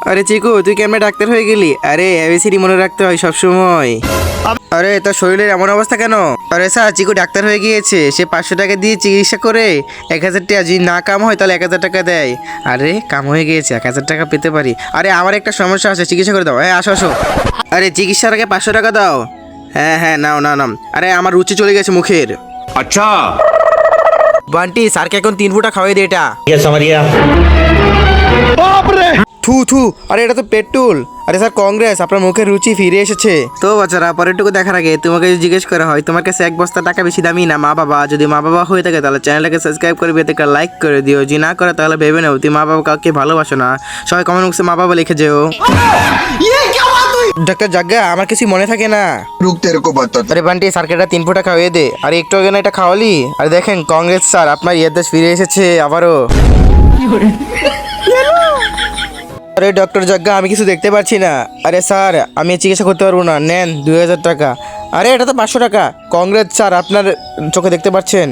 আরে চিকু, তুই কেমন ডাক্তার হয়ে গেলি? আরে এবিসিডি মনে রাখতে হয় সবসময়। আরে তোর শরীরের এমন অবস্থা কেন? আরে স্যার, চিকু ডাক্তার হয়ে গিয়েছে। সে 500 টাকা দিয়ে চিকিৎসা করে 1000 টাকা, যদি না কাম হয় তাহলে 1000 টাকা দেয়। আরে কাম হয়ে গিয়েছে, 1000 টাকা পেতে পারি। আরে আমার একটা সমস্যা আছে, চিকিৎসা করে দাও। হ্যাঁ, আসো আসো। আরে চিকিৎসার আগে 500 টাকা দাও। হ্যাঁ হ্যাঁ, নাও নাও নাও। আরে আমার রুচি চলে গেছে মুখের। अच्छा বান্টি, স্যারকে এখন 3 ফুটা খাওয়াই দে এটা। ये समझ गया। থু থু, আরে এটা তো পেট্রোল। আরে স্যার কংগ্রেস, আপনার মুখের রুচি ফিরে এসেছে। তো বাচ্চারা, পরেরটুকু দেখার আগে তোমাকে যদি জিজ্ঞেস করা হয় তোমার কাছে 1 বস্তা টাকা বেশি দামি না মা বাবা, যদি মা বাবা হয়ে থাকে তাহলে চ্যানেলটাকে সাবস্ক্রাইব করে ভিডিওতে একটা লাইক করে দিও। যদি না করে তাহলে ভেবে নাও তুমি মা বাবা কাউকে ভালোবাসো না। সবাই কমেন্ট বক্সে মা বাবা লিখে যেও। ডাক্তার জাগ্গা, আমার কিছু মনে থাকে না। रुक तेरे को बता। আরে বান্টি, স্যারকে এটা 3 ফুটা খাওয়িয়ে দে। আরে একটু আগে না এটা খাওয়ালি। আরে দেখেন কংগ্রেস স্যার, আপনার ইয়াদদাস ফিরে এসেছে আবারও। আরে ডক্টর জাগ্গা, আমি কিছু দেখতে পাচ্ছি না। আরে স্যার, আমি চিকিৎসা করতে পারবো না, নেন 2000 টাকা। আরে এটা তো 500 টাকা। কংগ্রেস স্যার, আপনার চোখে দেখতে পাচ্ছেন?